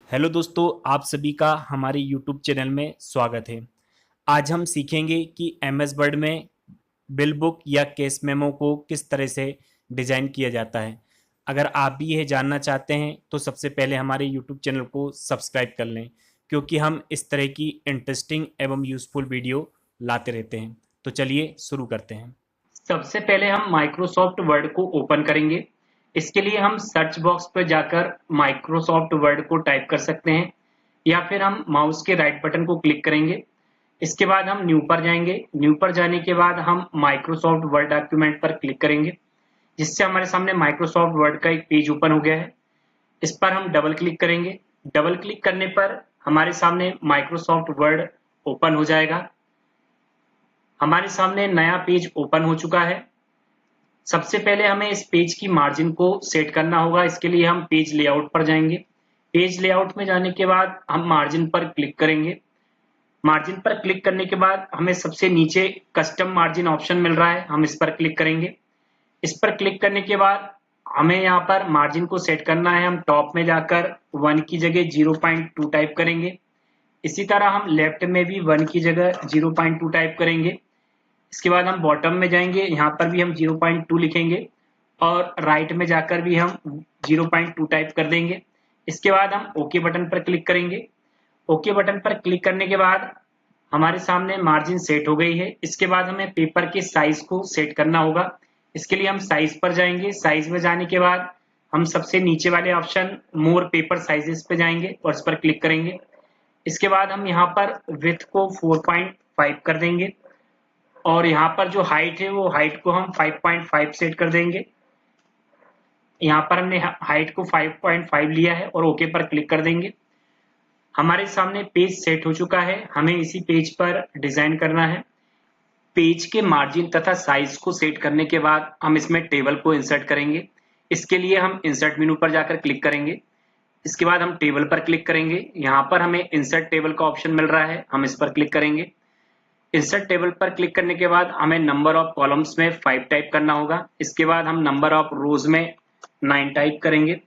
Hello दोस्तों, आप सभी का हमारे YouTube चैनल में स्वागत है। आज हम सीखेंगे कि MS वर्ड में बिल बुक या केस मेमो को किस तरह से डिज़ाइन किया जाता है। अगर आप भी यह जानना चाहते हैं तो सबसे पहले हमारे YouTube चैनल को सब्सक्राइब कर लें, क्योंकि हम इस तरह की इंटरेस्टिंग एवं यूज़फुल वीडियो लाते रहते हैं। तो चलिए शुरू करते हैं। सबसे पहले हम माइक्रोसॉफ्ट वर्ड को ओपन करेंगे। इसके लिए हम सर्च बॉक्स पर जाकर माइक्रोसॉफ्ट वर्ड को टाइप कर सकते हैं या फिर हम माउस के राइट बटन को क्लिक करेंगे। इसके बाद हम न्यू पर जाएंगे। न्यू पर जाने के बाद हम माइक्रोसॉफ्ट वर्ड डॉक्यूमेंट पर क्लिक करेंगे, जिससे हमारे सामने माइक्रोसॉफ्ट वर्ड का एक पेज ओपन हो गया है। इस पर हम डबल क्लिक करेंगे। डबल क्लिक करने पर हमारे सामने माइक्रोसॉफ्ट वर्ड ओपन हो जाएगा। हमारे सामने नया पेज ओपन हो चुका है। सबसे पहले हमें इस पेज की मार्जिन को सेट करना होगा। इसके लिए हम पेज लेआउट पर जाएंगे। पेज लेआउट में जाने के बाद हम मार्जिन पर क्लिक करेंगे। मार्जिन पर क्लिक करने के बाद हमें सबसे नीचे कस्टम मार्जिन ऑप्शन मिल रहा है, हम इस पर क्लिक करेंगे। इस पर क्लिक करने के बाद हमें यहाँ पर मार्जिन को सेट करना है। हम टॉप में जाकर 1 की जगह 0.2 टाइप करेंगे। इसी तरह हम लेफ्ट में भी 1 की जगह 0.2 टाइप करेंगे। इसके बाद हम बॉटम में जाएंगे, यहाँ पर भी हम 0.2 लिखेंगे और राइट में जाकर भी हम 0.2 टाइप कर देंगे। इसके बाद हम ओके बटन पर क्लिक करेंगे। ओके बटन पर क्लिक करने के बाद हमारे सामने मार्जिन सेट हो गई है। इसके बाद हमें पेपर के साइज को सेट करना होगा। इसके लिए हम साइज पर जाएंगे। साइज में जाने के बाद हम सबसे नीचे वाले ऑप्शन मोर पेपर साइजेस पे जाएंगे और इस पर क्लिक करेंगे। इसके बाद हम यहाँ पर विड्थ को 4.5 कर देंगे और यहाँ पर जो हाइट है वो हाइट को हम 5.5 सेट कर देंगे। यहाँ पर हमने हाइट को 5.5 लिया है और ओके पर क्लिक कर देंगे। हमारे सामने पेज सेट हो चुका है। हमें इसी पेज पर डिजाइन करना है। पेज के मार्जिन तथा साइज को सेट करने के बाद हम इसमें टेबल को इंसर्ट करेंगे। इसके लिए हम इंसर्ट मेनू पर जाकर क्लिक करेंगे। इसके बाद हम टेबल पर क्लिक करेंगे। यहाँ पर हमें इंसर्ट टेबल का ऑप्शन मिल रहा है, हम इस पर क्लिक करेंगे। इंसर्ट टेबल पर क्लिक करने के बाद हमें नंबर ऑफ कॉलम्स में 5 टाइप करना होगा। इसके बाद हम नंबर ऑफ रोज में 9 टाइप करेंगे।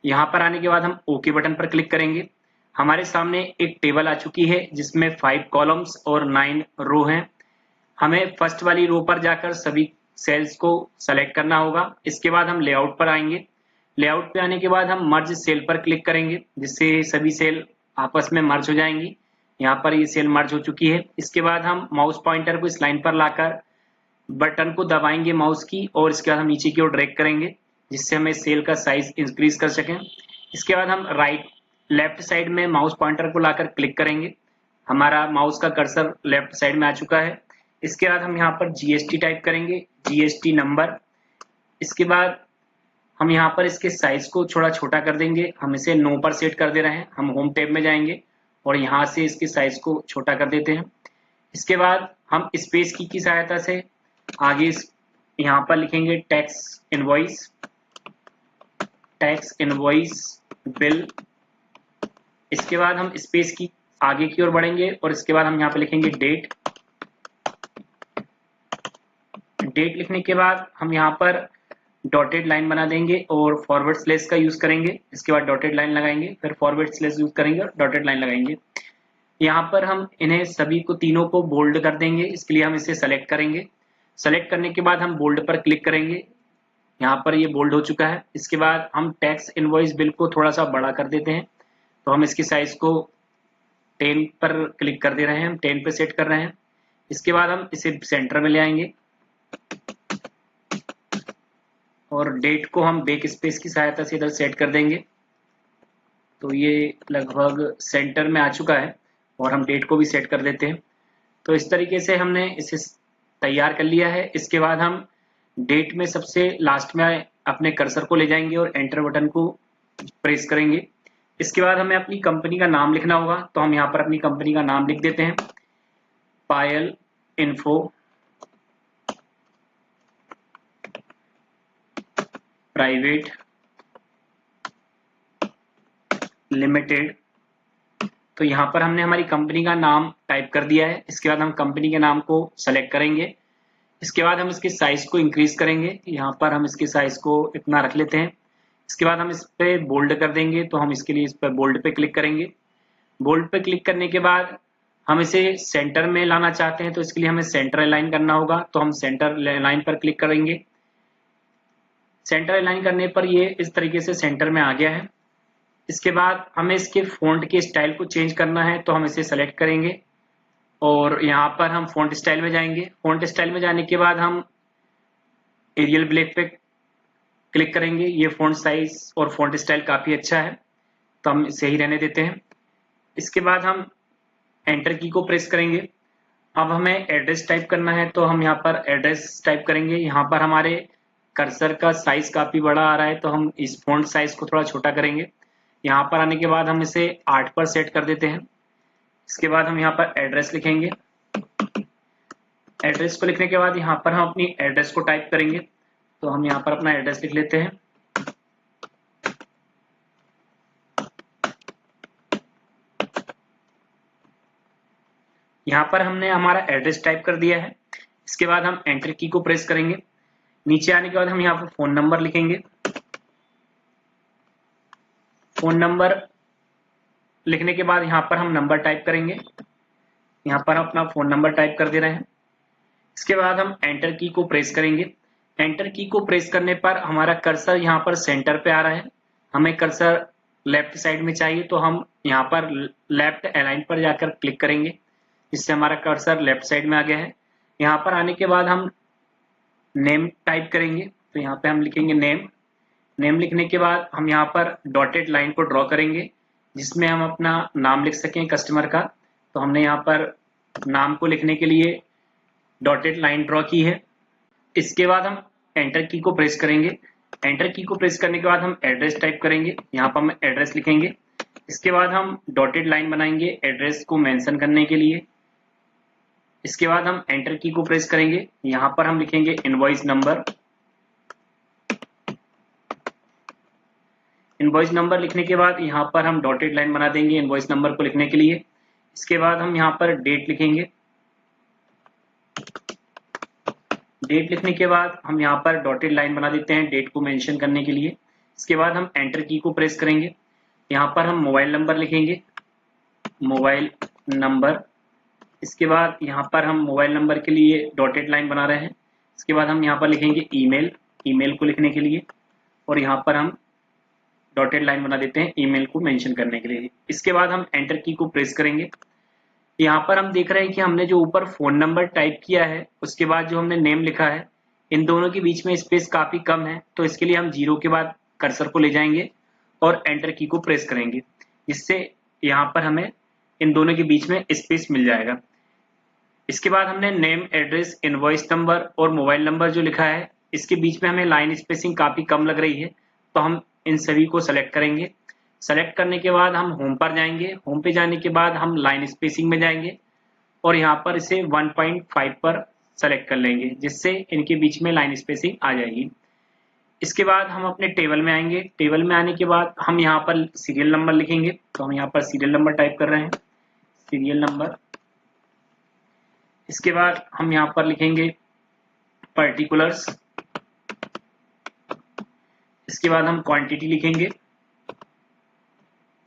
यहाँ पर आने के बाद हम ओके बटन पर क्लिक करेंगे। हमारे सामने एक टेबल आ चुकी है जिसमें 5 कॉलम्स और 9 रो हैं। हमें फर्स्ट वाली रो पर जाकर सभी सेल्स को सेलेक्ट करना होगा। इसके बाद हम लेआउट पर आएंगे। लेआउट पे आने के बाद हम मर्ज सेल पर क्लिक करेंगे, जिससे सभी सेल आपस में मर्ज हो जाएंगी। यहाँ पर ये सेल मर्ज हो चुकी है। इसके बाद हम माउस पॉइंटर को इस लाइन पर लाकर बटन को दबाएंगे माउस की और इसके बाद हम नीचे की ओर ड्रैग करेंगे, जिससे हमें सेल का साइज इंक्रीज कर सकें। इसके बाद हम लेफ्ट साइड में माउस पॉइंटर को लाकर क्लिक करेंगे। हमारा माउस का कर्सर लेफ्ट साइड में आ चुका है। इसके बाद हम यहाँ पर GST टाइप करेंगे, GST नंबर। इसके बाद हम यहाँ पर इसके साइज को थोड़ा छोटा कर देंगे। हम इसे 9 पर सेट कर दे रहे हैं। हम होम टैब में जाएंगे और यहाँ से इसके साइज को छोटा कर देते हैं। इसके बाद हम स्पेस की सहायता से आगे यहाँ पर लिखेंगे टैक्स इनवॉइस बिल। इसके बाद हम स्पेस की आगे की ओर बढ़ेंगे और इसके बाद हम यहाँ पे लिखेंगे डेट लिखने के बाद हम यहाँ पर डॉटेड लाइन बना देंगे और फॉरवर्ड स्लैश का यूज करेंगे। इसके बाद डॉटेड लाइन लगाएंगे, फिर फॉरवर्ड स्लैश यूज करेंगे और डॉटेड लाइन लगाएंगे। यहाँ पर हम इन्हें सभी को तीनों को बोल्ड कर देंगे। इसके लिए हम इसे सेलेक्ट करेंगे। सेलेक्ट करने के बाद हम बोल्ड पर क्लिक करेंगे। यहाँ पर ये बोल्ड हो चुका है। इसके बाद हम टैक्स इनवॉइस बिल को थोड़ा सा बड़ा कर देते हैं, तो हम इसकी साइज को 10 पर क्लिक कर दे रहे हैं। हम 10 पे सेट कर रहे हैं। इसके बाद हम इसे सेंटर में ले आएंगे और डेट को हम बैक स्पेस की सहायता से इधर सेट कर देंगे। तो ये लगभग सेंटर में आ चुका है और हम डेट को भी सेट कर देते हैं। तो इस तरीके से हमने इसे तैयार कर लिया है। इसके बाद हम डेट में सबसे लास्ट में अपने कर्सर को ले जाएंगे और एंटर बटन को प्रेस करेंगे। इसके बाद हमें अपनी कंपनी का नाम लिखना होगा, तो हम यहाँ पर अपनी कंपनी का नाम लिख देते हैं, पायल इन्फो प्राइवेट लिमिटेड। तो यहाँ पर हमने हमारी कंपनी का नाम टाइप कर दिया है। इसके बाद हम कंपनी के नाम को सेलेक्ट करेंगे। इसके बाद हम इसके साइज को इंक्रीज करेंगे। यहाँ पर हम इसके साइज को इतना रख लेते हैं। इसके बाद हम इस पे बोल्ड कर देंगे, तो हम इसके लिए इस पर बोल्ड पे क्लिक करेंगे। बोल्ड पे क्लिक करने के बाद हम इसे सेंटर में लाना चाहते हैं, तो इसके लिए हमें सेंटर अलाइन करना होगा, तो हम सेंटर अलाइन पर क्लिक करेंगे। सेंटर अलाइन करने पर ये इस तरीके से सेंटर में आ गया है। इसके बाद हमें इसके फ़ॉन्ट के स्टाइल को चेंज करना है, तो हम इसे सेलेक्ट करेंगे और यहाँ पर हम फ़ॉन्ट स्टाइल में जाएंगे। फ़ॉन्ट स्टाइल में जाने के बाद हम एरियल ब्लैक पे क्लिक करेंगे। ये फ़ॉन्ट साइज और फ़ॉन्ट स्टाइल काफ़ी अच्छा है, तो हम इसे ही रहने देते हैं। इसके बाद हम एंटर की को प्रेस करेंगे। अब हमें एड्रेस टाइप करना है, तो हम यहाँ पर एड्रेस टाइप करेंगे। यहाँ पर हमारे कर्सर का साइज काफ़ी बड़ा आ रहा है, तो हम इस फ़ॉन्ट साइज को थोड़ा छोटा करेंगे। यहाँ पर आने के बाद हम इसे 8 पर सेट कर देते हैं। इसके बाद हम यहाँ पर एड्रेस लिखेंगे। एड्रेस को लिखने के बाद यहाँ पर हम अपनी एड्रेस को टाइप करेंगे, तो हम यहाँ पर अपना एड्रेस लिख लेते हैं। यहाँ पर हमने हमारा एड्रेस टाइप कर दिया है। इसके बाद हम एंटर की को प्रेस करेंगे। नीचे आने के बाद हम यहाँ पर फ़ोन नंबर लिखेंगे। फ़ोन नंबर लिखने के बाद यहाँ पर हम नंबर टाइप करेंगे। यहाँ पर अपना फ़ोन नंबर टाइप कर दे रहे हैं। इसके बाद हम एंटर की को प्रेस करेंगे। एंटर की को प्रेस करने पर हमारा कर्सर यहाँ पर सेंटर पे आ रहा है। हमें कर्सर लेफ्ट साइड में चाहिए, तो हम यहाँ पर लेफ्ट अलाइन पर जाकर क्लिक करेंगे, जिससे हमारा कर्सर लेफ्ट साइड में आ गया है। यहाँ पर आने के बाद हम नेम टाइप करेंगे, तो यहाँ पे हम लिखेंगे नेम। नेम लिखने के बाद हम यहाँ पर डॉटेड लाइन को ड्रॉ करेंगे, जिसमें हम अपना नाम लिख सकें कस्टमर का। तो हमने यहाँ पर नाम को लिखने के लिए डॉटेड लाइन ड्रॉ की है। इसके बाद हम एंटर की को प्रेस करेंगे। एंटर की को प्रेस करने के बाद हम एड्रेस टाइप करेंगे। यहाँ पर हम एड्रेस लिखेंगे। इसके बाद हम डॉटेड लाइन बनाएंगे एड्रेस को मेंशन करने के लिए। इसके बाद हम एंटर की को प्रेस करेंगे। यहाँ पर हम लिखेंगे इनवॉइस नंबर। इनवॉइस नंबर लिखने के बाद यहाँ पर हम डॉटेड लाइन बना देंगे इनवॉइस नंबर को लिखने के लिए। इसके बाद हम यहाँ पर डेट लिखेंगे। डेट लिखने के बाद हम यहाँ पर डॉटेड लाइन बना देते हैं डेट को मेंशन करने के लिए। इसके बाद हम एंटर की को प्रेस करेंगे। यहाँ पर हम मोबाइल नंबर लिखेंगे, मोबाइल नंबर। इसके बाद यहाँ पर हम मोबाइल नंबर के लिए डॉटेड लाइन बना रहे हैं। इसके बाद हम यहाँ पर लिखेंगे ईमेल, ईमेल को लिखने के लिए, और यहाँ पर हम डॉटेड लाइन बना देते हैं ईमेल को मेंशन करने के लिए। इसके बाद हम एंटर की को प्रेस करेंगे। यहाँ पर हम देख रहे हैं कि हमने जो ऊपर फ़ोन नंबर टाइप किया है, उसके बाद जो हमने नेम लिखा है, इन दोनों के बीच में स्पेस काफ़ी कम है, तो इसके लिए हम 0 के बाद कर्सर को ले जाएंगे और एंटर की को प्रेस करेंगे, जिससे यहाँ पर हमें इन दोनों के बीच में स्पेस मिल जाएगा। इसके बाद हमने नेम, एड्रेस, इनवॉइस नंबर और मोबाइल नंबर जो लिखा है, इसके बीच में हमें लाइन स्पेसिंग काफ़ी कम लग रही है, तो हम इन सभी को सेलेक्ट करेंगे। सेलेक्ट करने के बाद हम होम पर जाएंगे। होम पे जाने के बाद हम लाइन स्पेसिंग में जाएंगे और यहाँ पर इसे 1.5 पर सेलेक्ट कर लेंगे, जिससे इनके बीच में लाइन स्पेसिंग आ जाएगी। इसके बाद हम अपने टेबल में आएंगे। टेबल में आने के बाद हम यहाँ पर सीरियल नंबर लिखेंगे, तो हम यहाँ पर सीरियल नंबर टाइप कर रहे हैं, सीरियल नंबर। इसके बाद हम यहाँ पर लिखेंगे पर्टिकुलर्स। इसके बाद हम क्वांटिटी लिखेंगे।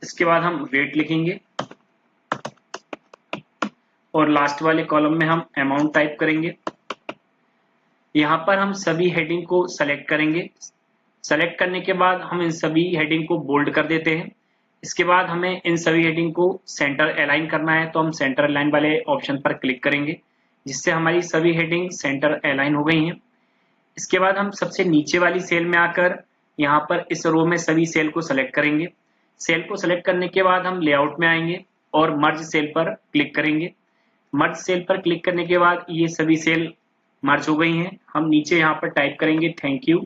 इसके बाद हम वेट लिखेंगे और लास्ट वाले कॉलम में हम अमाउंट टाइप करेंगे। यहाँ पर हम सभी हेडिंग को सेलेक्ट करेंगे। सेलेक्ट करने के बाद हम इन सभी हेडिंग को बोल्ड कर देते हैं। इसके बाद हमें इन सभी हेडिंग को सेंटर अलाइन करना है, तो हम सेंटर अलाइन वाले ऑप्शन पर क्लिक करेंगे, जिससे हमारी सभी हेडिंग सेंटर अलाइन हो गई हैं। इसके बाद हम सबसे नीचे वाली सेल में आकर यहाँ पर इस रो में सभी सेल को सेलेक्ट करेंगे। सेल को सेलेक्ट करने के बाद हम लेआउट में आएंगे और मर्ज सेल पर क्लिक करेंगे। मर्ज सेल पर क्लिक करने के बाद ये सभी सेल मर्ज हो गई हैं। हम नीचे यहाँ पर टाइप करेंगे thank you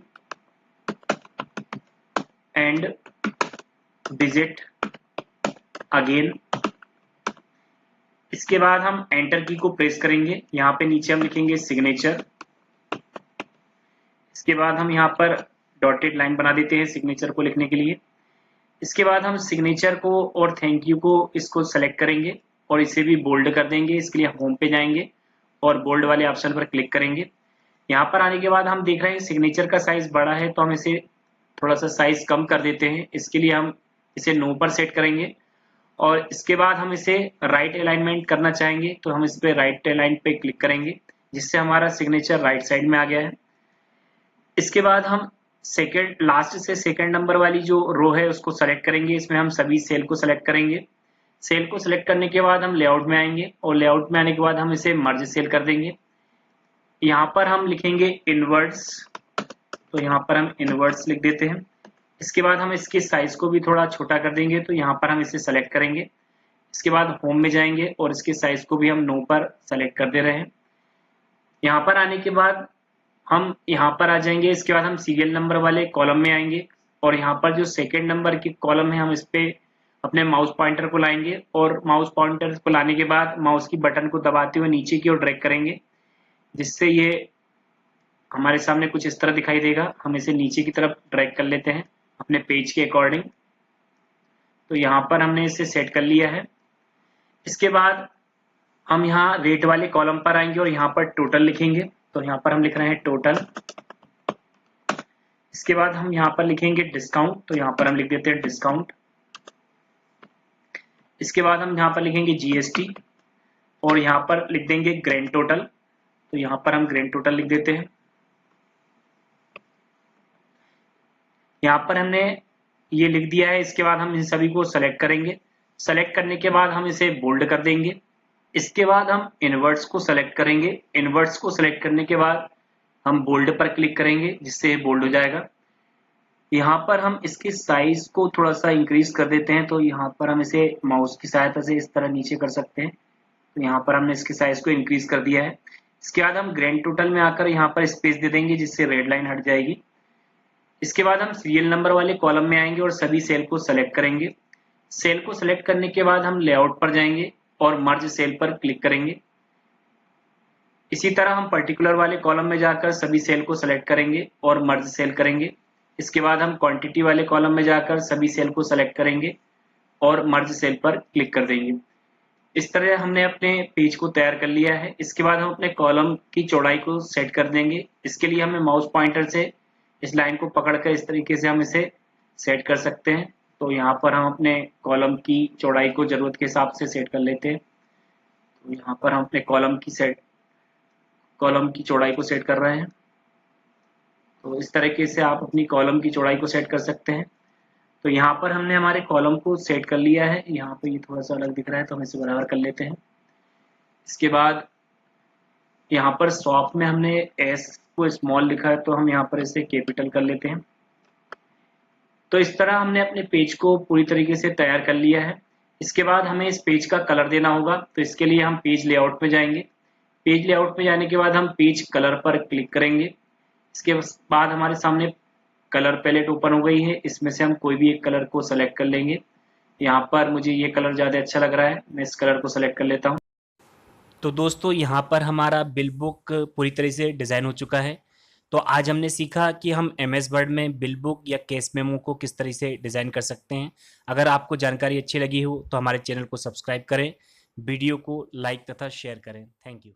and visit again. इसके बाद हम एंटर की को प्रेस करेंगे। यहाँ पे नीचे हम लिखेंगे सिग्नेचर। इसके बाद हम यहाँ पर डॉटेड लाइन बना देते हैं सिग्नेचर को लिखने के लिए। इसके बाद हम सिग्नेचर को और थैंक यू को इसको सेलेक्ट करेंगे और इसे भी बोल्ड कर देंगे। इसके लिए होम पे जाएंगे और बोल्ड वाले ऑप्शन पर क्लिक करेंगे। यहाँ पर आने के बाद हम देख रहे हैं सिग्नेचर का साइज बड़ा है, तो हम इसे थोड़ा सा साइज कम कर देते हैं। इसके लिए हम इसे नो पर सेट करेंगे और इसके बाद हम इसे राइट अलाइनमेंट करना चाहेंगे तो हम इस पे राइट अलाइन पे क्लिक करेंगे, जिससे हमारा सिग्नेचर राइट साइड में आ गया है। इसके बाद हम लास्ट से सेकंड नंबर वाली जो रो है उसको सेलेक्ट करेंगे। इसमें हम सभी सेल को सेलेक्ट करेंगे। सेल को सेलेक्ट करने के बाद हम लेआउट में आएंगे और लेआउट में आने के बाद हम इसे मर्ज सेल कर देंगे। यहाँ पर हम लिखेंगे इनवर्ट्स, तो यहाँ पर हम इनवर्ट्स लिख देते हैं। इसके बाद हम इसके साइज को भी थोड़ा छोटा कर देंगे, तो यहाँ पर हम इसे सेलेक्ट करेंगे। इसके बाद होम में जाएंगे और इसके साइज को भी हम नो पर सेलेक्ट कर दे रहे हैं। यहाँ पर आने के बाद हम यहाँ पर आ जाएंगे। इसके बाद हम सीरियल नंबर वाले कॉलम में आएंगे और यहाँ पर जो सेकेंड नंबर की कॉलम है हम इस पे अपने माउस पॉइंटर को लाएंगे और माउस पॉइंटर को लाने के बाद माउस की बटन को दबाते हुए नीचे की ओर ड्रैग करेंगे, जिससे ये हमारे सामने कुछ इस तरह दिखाई देगा। हम इसे नीचे की तरफ ड्रैग कर लेते हैं अपने पेज के अकॉर्डिंग। तो यहाँ पर हमने इसे सेट कर लिया है। इसके बाद हम यहाँ रेट वाले कॉलम पर आएंगे और यहाँ पर टोटल लिखेंगे, तो यहाँ पर हम लिख रहे हैं टोटल। इसके बाद हम यहाँ पर लिखेंगे डिस्काउंट, तो यहाँ पर हम लिख देते हैं डिस्काउंट। इसके बाद हम यहाँ पर लिखेंगे जीएसटी और यहाँ पर लिख देंगे ग्रैंड टोटल, तो यहाँ पर हम ग्रैंड टोटल लिख देते हैं। यहाँ पर हमने ये लिख दिया है। इसके बाद हम इन सभी को सेलेक्ट करेंगे। सेलेक्ट करने के बाद हम इसे बोल्ड कर देंगे। इसके बाद हम इनवर्ट्स को सेलेक्ट करेंगे। इनवर्ट्स को सेलेक्ट करने के बाद हम बोल्ड पर क्लिक करेंगे, जिससे ये बोल्ड हो जाएगा। यहाँ पर हम इसके साइज को थोड़ा सा इंक्रीज कर देते हैं, तो यहाँ पर हम इसे माउस की सहायता से इस तरह नीचे कर सकते हैं। तो यहाँ पर हमने इसके साइज को इंक्रीज कर दिया है। इसके बाद हम ग्रैंड टोटल में आकर यहाँ पर स्पेस दे देंगे, जिससे रेड लाइन हट जाएगी। इसके बाद हम सीरियल नंबर वाले कॉलम में आएंगे और सभी सेल को सेलेक्ट करेंगे। सेल को सेलेक्ट करने के बाद हम लेआउट पर जाएंगे और मर्ज सेल पर क्लिक करेंगे। इसी तरह हम पर्टिकुलर वाले कॉलम में जाकर सभी सेल को सेलेक्ट करेंगे और मर्ज सेल करेंगे। इसके बाद हम क्वांटिटी वाले कॉलम में जाकर सभी सेल को सेलेक्ट करेंगे और मर्ज सेल पर क्लिक कर देंगे। इस तरह हमने अपने पेज को तैयार कर लिया है। इसके बाद हम अपने कॉलम की चौड़ाई को सेट कर देंगे। इसके लिए हमें माउस पॉइंटर से इस लाइन को पकड़कर इस तरीके से हम इसे सेट कर सकते हैं। तो यहाँ पर हम अपने कॉलम की चौड़ाई को जरूरत के हिसाब से सेट कर लेते हैं। तो यहाँ पर हम अपने कॉलम की चौड़ाई को सेट कर रहे हैं। तो इस तरीके से आप अपनी कॉलम की चौड़ाई को सेट कर सकते हैं। तो यहाँ पर हमने हमारे कॉलम को सेट कर लिया है। यहाँ पे ये थोड़ा सा अलग दिख रहा है, तो हम इसे बराबर कर लेते हैं। इसके बाद यहाँ पर शॉप में हमने एस को स्मॉल लिखा है, तो हम यहाँ पर इसे कैपिटल कर लेते हैं। तो इस तरह हमने अपने पेज को पूरी तरीके से तैयार कर लिया है। इसके बाद हमें इस पेज का कलर देना होगा, तो इसके लिए हम पेज लेआउट में जाएंगे। पेज लेआउट में जाने के बाद हम पेज कलर पर क्लिक करेंगे। इसके बाद हमारे सामने कलर पैलेट ओपन हो गई है। इसमें से हम कोई भी एक कलर को सेलेक्ट कर लेंगे। यहाँ पर मुझे ये कलर ज़्यादा अच्छा लग रहा है, मैं इस कलर को सेलेक्ट कर लेता हूँ। तो दोस्तों यहाँ पर हमारा बिल बुक पूरी तरह से डिज़ाइन हो चुका है। तो आज हमने सीखा कि हम MS वर्ड में बिल बुक या केस मेमो को किस तरह से डिज़ाइन कर सकते हैं। अगर आपको जानकारी अच्छी लगी हो तो हमारे चैनल को सब्सक्राइब करें, वीडियो को लाइक तथा शेयर करें। Thank you.